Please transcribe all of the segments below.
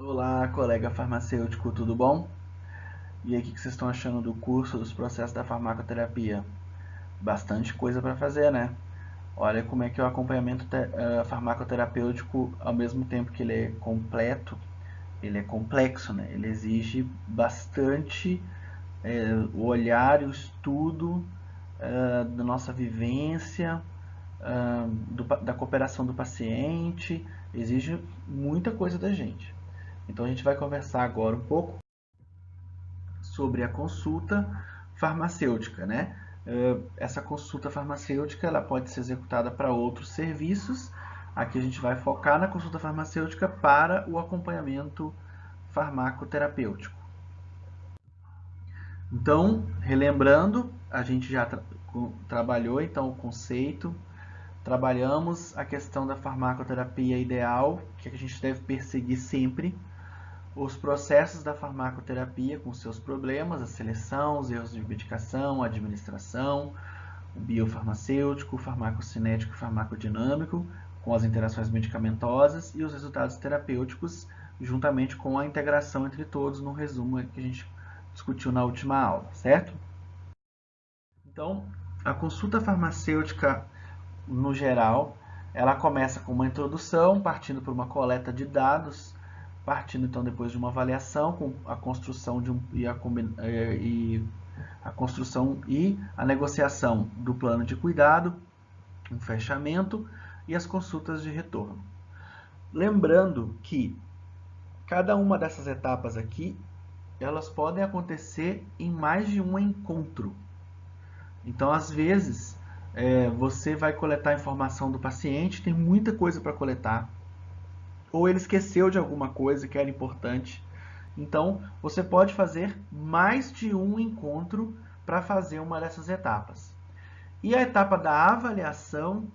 Olá, colega farmacêutico, tudo bom? E aí, o que vocês estão achando do curso dos processos da farmacoterapia? Bastante coisa para fazer, né? Olha como é que é o acompanhamento farmacoterapêutico, ao mesmo tempo que ele é completo, ele é complexo, né? Ele exige bastante o olhar e o estudo da nossa vivência, da cooperação do paciente, exige muita coisa da gente. Então a gente vai conversar agora um pouco sobre a consulta farmacêutica, né? Essa consulta farmacêutica ela pode ser executada para outros serviços. Aqui a gente vai focar na consulta farmacêutica para o acompanhamento farmacoterapêutico. Então, relembrando, a gente já trabalhou então o conceito, trabalhamos a questão da farmacoterapia ideal, que a gente deve perseguir sempre, os processos da farmacoterapia com seus problemas, a seleção, os erros de medicação, a administração, o biofarmacêutico, o farmacocinético e farmacodinâmico, com as interações medicamentosas e os resultados terapêuticos, juntamente com a integração entre todos, no resumo que a gente discutiu na última aula, certo? Então, a consulta farmacêutica, no geral, ela começa com uma introdução, partindo por uma coleta de dados, partindo então depois de uma avaliação com a construção de a construção e a negociação do plano de cuidado, um fechamento e as consultas de retorno. Lembrando que cada uma dessas etapas aqui, elas podem acontecer em mais de um encontro. Então, às vezes, você vai coletar a informação do paciente, tem muita coisa para coletar, ou ele esqueceu de alguma coisa que era importante. Então, você pode fazer mais de um encontro para fazer uma dessas etapas. E a etapa da avaliação,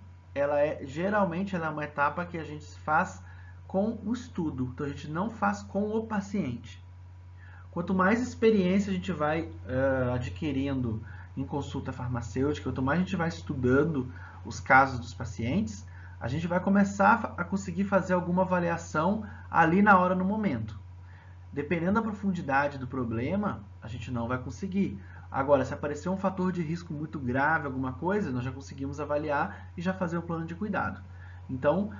geralmente ela é uma etapa que a gente faz com o estudo, então a gente não faz com o paciente. Quanto mais experiência a gente vai adquirindo em consulta farmacêutica, quanto mais a gente vai estudando os casos dos pacientes, a gente vai começar a conseguir fazer alguma avaliação ali na hora, no momento. Dependendo da profundidade do problema, a gente não vai conseguir. Agora, se aparecer um fator de risco muito grave, alguma coisa, nós já conseguimos avaliar e já fazer o plano de cuidado. Então,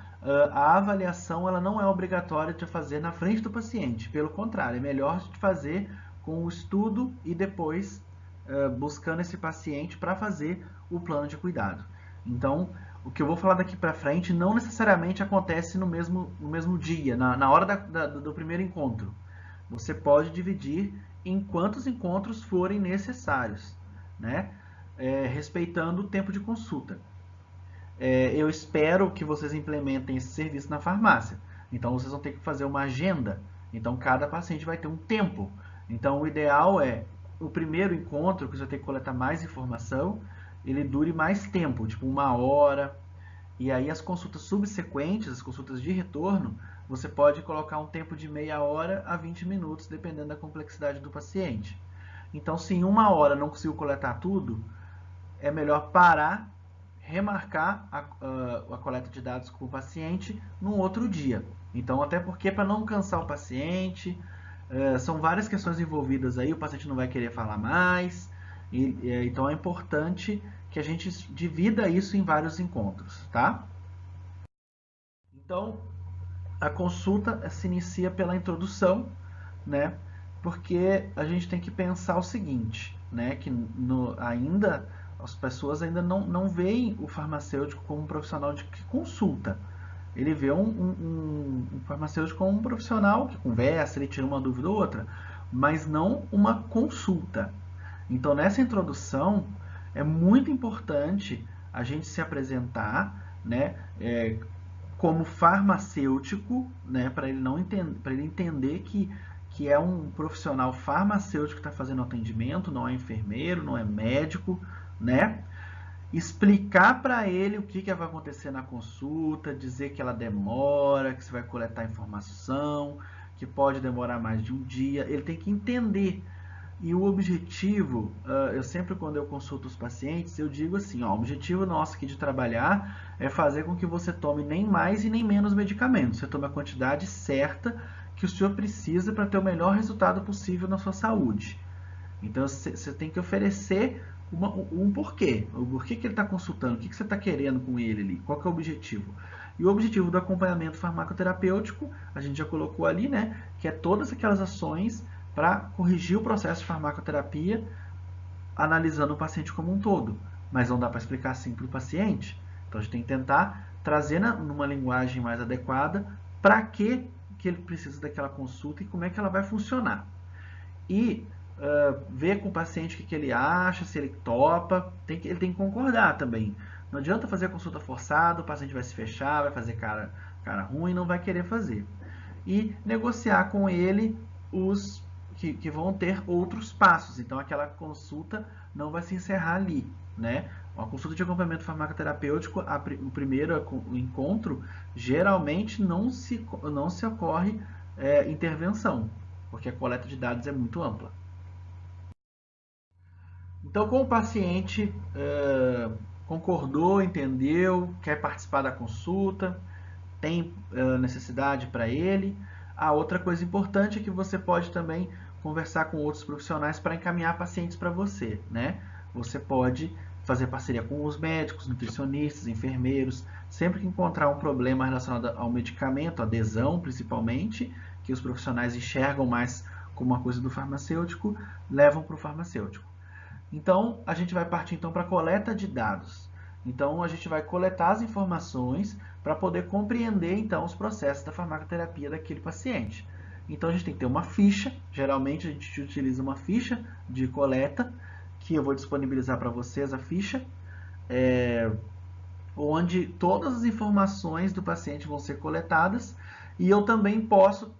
a avaliação ela não é obrigatória de fazer na frente do paciente. Pelo contrário, é melhor de fazer com o estudo e depois buscando esse paciente para fazer o plano de cuidado. Então, o que eu vou falar daqui para frente não necessariamente acontece no mesmo dia, na hora do primeiro encontro. Você pode dividir em quantos encontros forem necessários, né? Respeitando o tempo de consulta. Eu espero que vocês implementem esse serviço na farmácia. Então, vocês vão ter que fazer uma agenda. Então, cada paciente vai ter um tempo. Então, o ideal é o primeiro encontro, que você vai ter que coletar mais informação, ele dure mais tempo, tipo 1 hora. E aí, as consultas subsequentes, as consultas de retorno, você pode colocar um tempo de meia hora a 20 minutos, dependendo da complexidade do paciente. Então, se em 1 hora não conseguiu coletar tudo, é melhor parar, remarcar a coleta de dados com o paciente num outro dia. Então, até porque para não cansar o paciente, são várias questões envolvidas aí, o paciente não vai querer falar mais, então é importante que a gente divida isso em vários encontros, tá? Então, a consulta se inicia pela introdução, né? Porque a gente tem que pensar o seguinte, né? Que ainda as pessoas ainda não veem o farmacêutico como um profissional que consulta. Ele vê um farmacêutico como um profissional que conversa, ele tira uma dúvida ou outra, mas não uma consulta. Então, nessa introdução, é muito importante a gente se apresentar, né? Como farmacêutico, né, para ele não para ele entender que é um profissional farmacêutico que está fazendo atendimento, não é enfermeiro, não é médico, né? Explicar para ele o que vai acontecer na consulta, dizer que ela demora, que você vai coletar informação, que pode demorar mais de um dia. Ele tem que entender. E o objetivo, eu sempre quando eu consulto os pacientes, eu digo assim, ó, o objetivo nosso aqui de trabalhar é fazer com que você tome nem mais e nem menos medicamentos. Você tome a quantidade certa que o senhor precisa para ter o melhor resultado possível na sua saúde. Então, você tem que oferecer um porquê. O porquê que ele está consultando, o que você está querendo com ele ali, qual que é o objetivo. E o objetivo do acompanhamento farmacoterapêutico, a gente já colocou ali, né, que é todas aquelas ações para corrigir o processo de farmacoterapia, analisando o paciente como um todo. Mas não dá para explicar assim para o paciente. Então, a gente tem que tentar trazer numa linguagem mais adequada para que ele precisa daquela consulta e como é que ela vai funcionar. E ver com o paciente o que ele acha, se ele topa, ele tem que concordar também. Não adianta fazer a consulta forçada, o paciente vai se fechar, vai fazer cara ruim, não vai querer fazer. E negociar com ele os que vão ter outros passos. Então, aquela consulta não vai se encerrar ali, né? Uma consulta de acompanhamento farmacoterapêutico, o primeiro encontro, geralmente não se ocorre intervenção, porque a coleta de dados é muito ampla. Então, como o paciente concordou, entendeu, quer participar da consulta, tem necessidade para ele, a outra coisa importante é que você pode também conversar com outros profissionais para encaminhar pacientes para você, né? Você pode fazer parceria com os médicos, nutricionistas, enfermeiros, sempre que encontrar um problema relacionado ao medicamento, adesão principalmente, que os profissionais enxergam mais como uma coisa do farmacêutico, levam para o farmacêutico. Então, a gente vai partir então para a coleta de dados. Então, a gente vai coletar as informações para poder compreender então os processos da farmacoterapia daquele paciente. Então, a gente tem que ter uma ficha, geralmente a gente utiliza uma ficha de coleta, que eu vou disponibilizar para vocês a ficha, onde todas as informações do paciente vão ser coletadas, e eu também posso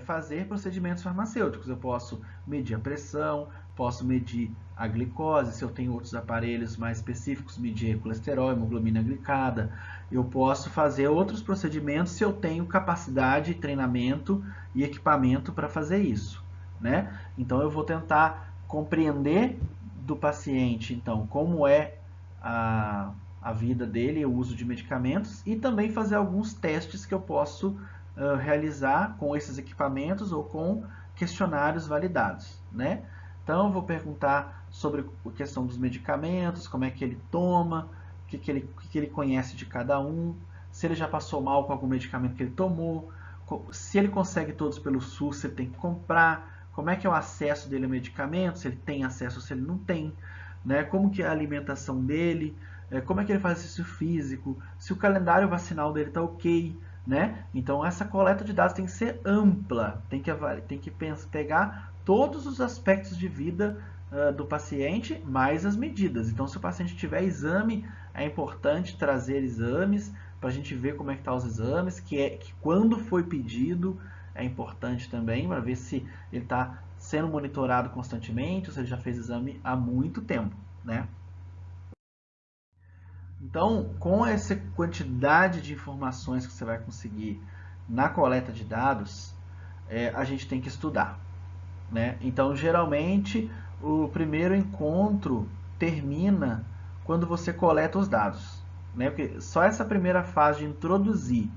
fazer procedimentos farmacêuticos. Eu posso medir a pressão, posso medir a glicose, se eu tenho outros aparelhos mais específicos, medir colesterol, hemoglobina glicada. Eu posso fazer outros procedimentos se eu tenho capacidade, treinamento e equipamento para fazer isso, né? Então, eu vou tentar compreender do paciente, então, como é a vida dele, o uso de medicamentos, e também fazer alguns testes que eu posso realizar com esses equipamentos ou com questionários validados, né? Então, eu vou perguntar sobre a questão dos medicamentos, como é que ele toma, o que ele conhece de cada um, se ele já passou mal com algum medicamento que ele tomou, se ele consegue todos pelo SUS, se ele tem que comprar, como é que é o acesso dele ao medicamento, se ele tem acesso ou se ele não tem, né? Como que é a alimentação dele, como é que ele faz exercício físico, se o calendário vacinal dele está ok, né? Então, essa coleta de dados tem que ser ampla, tem que pegar todos os aspectos de vida do paciente, mais as medidas. Então, se o paciente tiver exame, é importante trazer exames para a gente ver como é que estão os exames, que quando foi pedido é importante também, para ver se ele está sendo monitorado constantemente, ou se ele já fez exame há muito tempo, né? Então, com essa quantidade de informações que você vai conseguir na coleta de dados, a gente tem que estudar, né? Então, geralmente, o primeiro encontro termina quando você coleta os dados, né? Porque só essa primeira fase de introduzir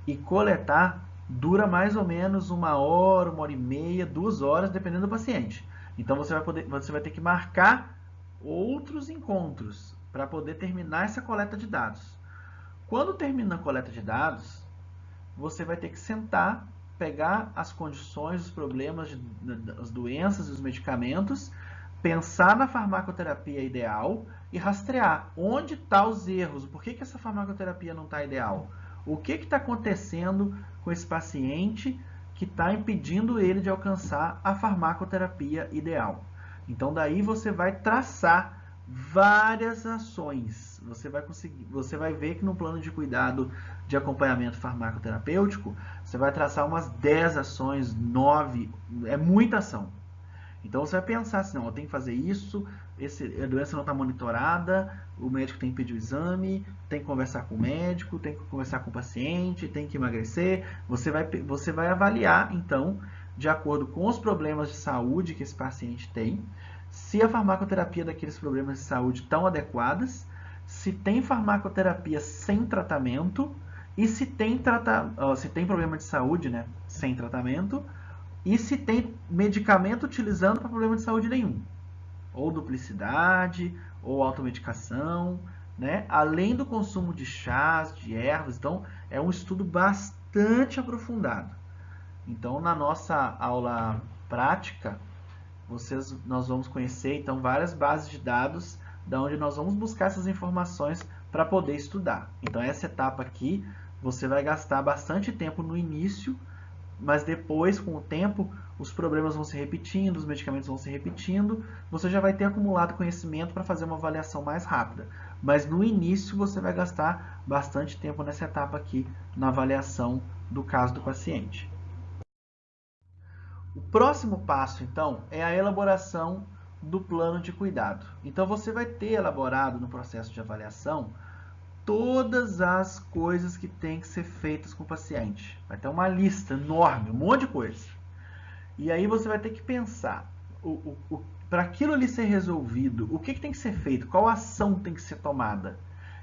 e coletar dura mais ou menos 1 hora, 1 hora e meia, 2 horas, dependendo do paciente. Então, você vai ter que marcar outros encontros para poder terminar essa coleta de dados. Quando termina a coleta de dados, você vai ter que sentar, pegar as condições, os problemas, as doenças e os medicamentos, pensar na farmacoterapia ideal e rastrear onde estão os erros, por que essa farmacoterapia não está ideal, o que está acontecendo com esse paciente que está impedindo ele de alcançar a farmacoterapia ideal. Então, daí você vai traçar várias ações. Você vai ver que no plano de cuidado de acompanhamento farmacoterapêutico, você vai traçar umas 10 ações, 9, é muita ação. Então você vai pensar assim, não, eu tenho que fazer isso, a doença não está monitorada, o médico tem que pedir o exame, tem que conversar com o médico, tem que conversar com o paciente, tem que emagrecer. Você vai avaliar, então, de acordo com os problemas de saúde que esse paciente tem, se a farmacoterapia daqueles problemas de saúde estão adequadas, se tem farmacoterapia sem tratamento e se tem, se tem problema de saúde, né, sem tratamento, e se tem medicamento utilizando para problema de saúde nenhum, ou duplicidade, ou automedicação, né, além do consumo de chás, de ervas. Então, é um estudo bastante aprofundado. Então, na nossa aula prática, nós vamos conhecer então várias bases de dados, da onde nós vamos buscar essas informações para poder estudar. Então, essa etapa aqui, você vai gastar bastante tempo no início, mas depois, com o tempo, os problemas vão se repetindo, os medicamentos vão se repetindo, você já vai ter acumulado conhecimento para fazer uma avaliação mais rápida. Mas no início você vai gastar bastante tempo nessa etapa aqui, na avaliação do caso do paciente. O próximo passo, então, é a elaboração do plano de cuidado. Então, você vai ter elaborado no processo de avaliação todas as coisas que tem que ser feitas com o paciente. Vai ter uma lista enorme, um monte de coisa. E aí você vai ter que pensar, para aquilo ali ser resolvido, o que tem que ser feito, qual ação tem que ser tomada.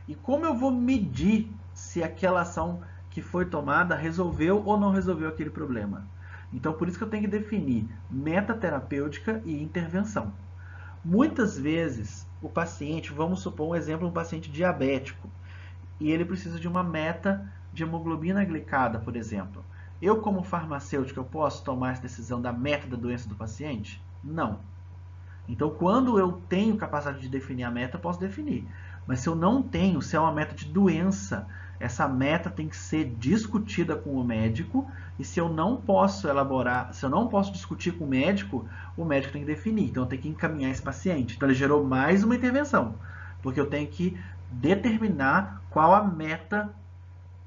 E como eu vou medir se aquela ação que foi tomada resolveu ou não resolveu aquele problema. Então, por isso que eu tenho que definir meta terapêutica e intervenção. Muitas vezes, o paciente, vamos supor um exemplo, um paciente diabético, e ele precisa de uma meta de hemoglobina glicada, por exemplo. Eu, como farmacêutico, eu posso tomar essa decisão da meta da doença do paciente? Não. Então, quando eu tenho capacidade de definir a meta, eu posso definir. Mas se eu não tenho, se é uma meta de doença, essa meta tem que ser discutida com o médico, e se eu não posso elaborar, se eu não posso discutir com o médico tem que definir. Então, eu tenho que encaminhar esse paciente. Então, ele gerou mais uma intervenção, porque eu tenho que determinar qual a meta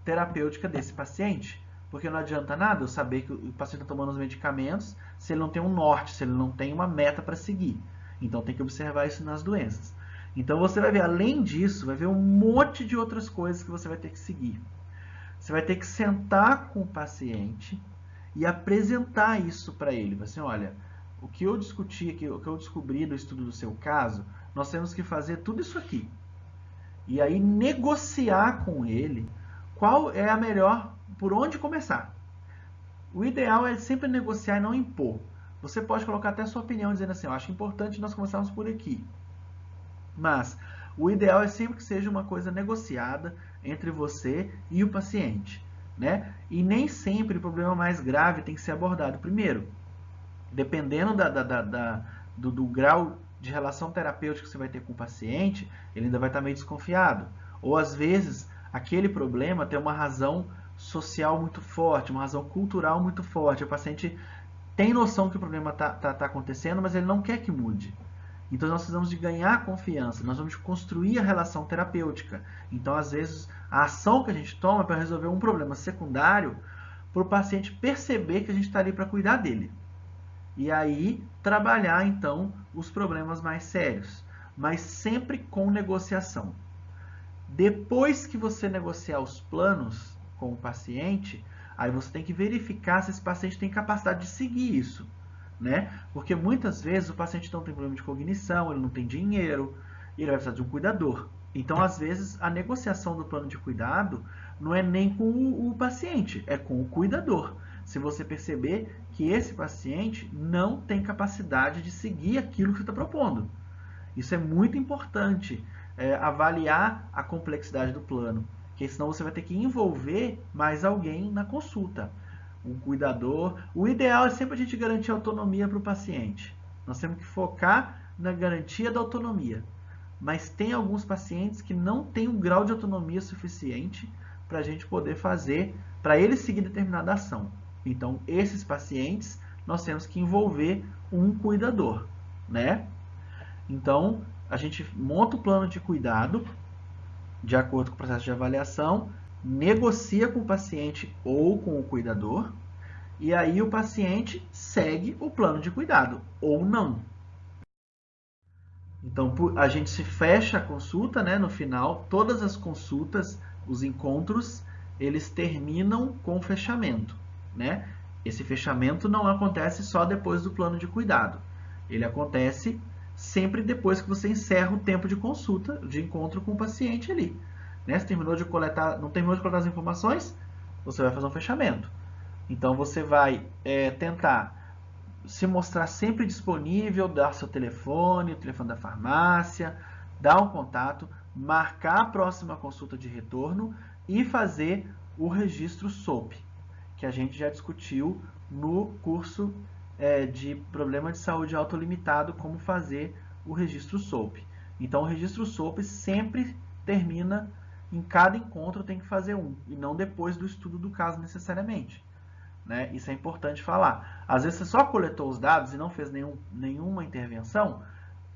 terapêutica desse paciente. Porque não adianta nada eu saber que o paciente está tomando os medicamentos se ele não tem um norte, se ele não tem uma meta para seguir. Então tem que observar isso nas doenças. Então você vai ver, além disso, vai ver um monte de outras coisas que você vai ter que seguir. Você vai ter que sentar com o paciente e apresentar isso para ele. Assim, olha, o que eu discuti aqui, o que eu descobri do estudo do seu caso, nós temos que fazer tudo isso aqui. E aí negociar com ele qual é a melhor, por onde começar. O ideal é sempre negociar e não impor. Você pode colocar até a sua opinião dizendo assim, eu acho importante nós começarmos por aqui. Mas o ideal é sempre que seja uma coisa negociada entre você e o paciente, né? E nem sempre o problema mais grave tem que ser abordado primeiro. Dependendo do grau de relação terapêutica que você vai ter com o paciente, ele ainda vai estar meio desconfiado. Ou às vezes aquele problema tem uma razão social muito forte, uma razão cultural muito forte. O paciente tem noção que o problema está acontecendo, mas ele não quer que mude. Então nós precisamos de ganhar confiança, nós vamos construir a relação terapêutica. Então às vezes a ação que a gente toma é para resolver um problema secundário, para o paciente perceber que a gente está ali para cuidar dele. E aí trabalhar então os problemas mais sérios, mas sempre com negociação. Depois que você negociar os planos com o paciente, aí você tem que verificar se esse paciente tem capacidade de seguir isso, né? Porque muitas vezes o paciente não tem problema de cognição, ele não tem dinheiro, ele vai precisar de um cuidador. Então, às vezes, a negociação do plano de cuidado não é nem com o paciente, é com o cuidador. Se você perceber que esse paciente não tem capacidade de seguir aquilo que você está propondo. Isso é muito importante, avaliar a complexidade do plano, porque senão você vai ter que envolver mais alguém na consulta. Um cuidador. O ideal é sempre a gente garantir autonomia para o paciente. Nós temos que focar na garantia da autonomia. Mas tem alguns pacientes que não têm um grau de autonomia suficiente para a gente poder fazer, para ele seguir determinada ação. Então, esses pacientes, nós temos que envolver um cuidador, né? Então, a gente monta o plano de cuidado, de acordo com o processo de avaliação, negocia com o paciente ou com o cuidador, e aí o paciente segue o plano de cuidado, ou não. Então, a gente se fecha a consulta, né? No final, todas as consultas, os encontros, eles terminam com fechamento, né? Esse fechamento não acontece só depois do plano de cuidado. Ele acontece sempre depois que você encerra o tempo de consulta, de encontro com o paciente ali. Né? Se terminou de coletar, não terminou de coletar as informações, você vai fazer um fechamento. Então você vai tentar se mostrar sempre disponível, dar seu telefone, o telefone da farmácia, dar um contato, marcar a próxima consulta de retorno e fazer o registro SOP, que a gente já discutiu no curso de problema de saúde autolimitado, como fazer o registro SOP. Então o registro SOP sempre termina, em cada encontro tem que fazer um, e não depois do estudo do caso necessariamente. Né? Isso é importante falar. Às vezes você só coletou os dados e não fez nenhuma intervenção,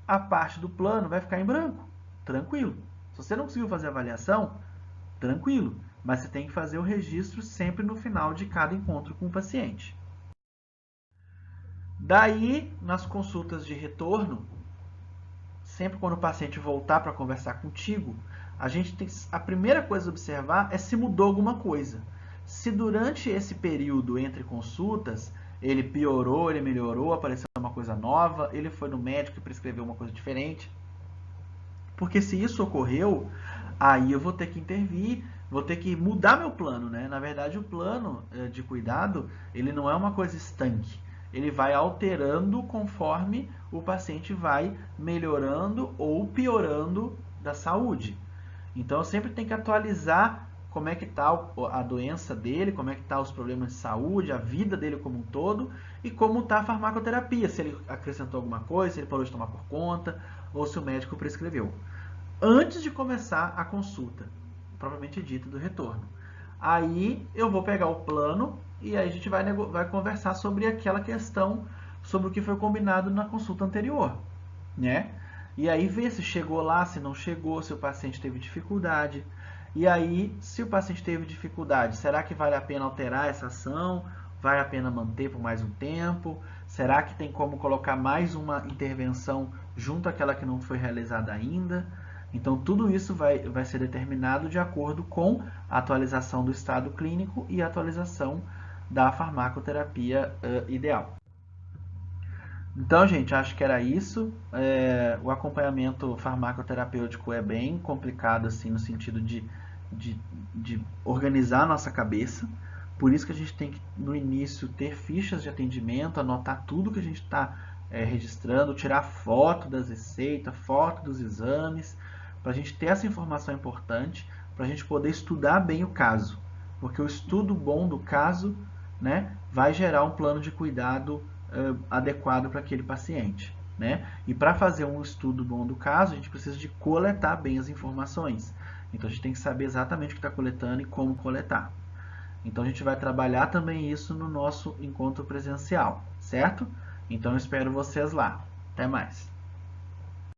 a parte do plano vai ficar em branco. Tranquilo. Se você não conseguiu fazer a avaliação, tranquilo. Mas você tem que fazer o registro sempre no final de cada encontro com o paciente. Daí, nas consultas de retorno, sempre quando o paciente voltar para conversar contigo, a primeira coisa a observar é se mudou alguma coisa. Se durante esse período entre consultas, ele piorou, ele melhorou, apareceu uma coisa nova, ele foi no médico e prescreveu uma coisa diferente. Porque se isso ocorreu, aí eu vou ter que intervir, vou ter que mudar meu plano, né? Na verdade, o plano de cuidado, ele não é uma coisa estanque. Ele vai alterando conforme o paciente vai melhorando ou piorando da saúde. Então, eu sempre tenho que atualizar como é que está a doença dele, como é que está os problemas de saúde, a vida dele como um todo, e como está a farmacoterapia, se ele acrescentou alguma coisa, se ele parou de tomar por conta, ou se o médico prescreveu. Antes de começar a consulta, propriamente dita, do retorno. Aí eu vou pegar o plano e aí a gente vai conversar sobre aquela questão, sobre o que foi combinado na consulta anterior, né? E aí ver se chegou lá, se não chegou, se o paciente teve dificuldade. E aí, se o paciente teve dificuldade, será que vale a pena alterar essa ação? Vale a pena manter por mais um tempo? Será que tem como colocar mais uma intervenção junto àquela que não foi realizada ainda? Então, tudo isso vai ser determinado de acordo com a atualização do estado clínico e a atualização da farmacoterapia ideal. Então, gente, acho que era isso. O acompanhamento farmacoterapêutico é bem complicado, assim, no sentido de organizar a nossa cabeça. Por isso que a gente tem que, no início, ter fichas de atendimento, anotar tudo que a gente está registrando, tirar foto das receitas, foto dos exames, para a gente ter essa informação importante, para a gente poder estudar bem o caso. Porque o estudo bom do caso, né, vai gerar um plano de cuidado adequado para aquele paciente. Né? E para fazer um estudo bom do caso, a gente precisa de coletar bem as informações. Então a gente tem que saber exatamente o que está coletando e como coletar. Então a gente vai trabalhar também isso no nosso encontro presencial, certo? Então eu espero vocês lá. Até mais!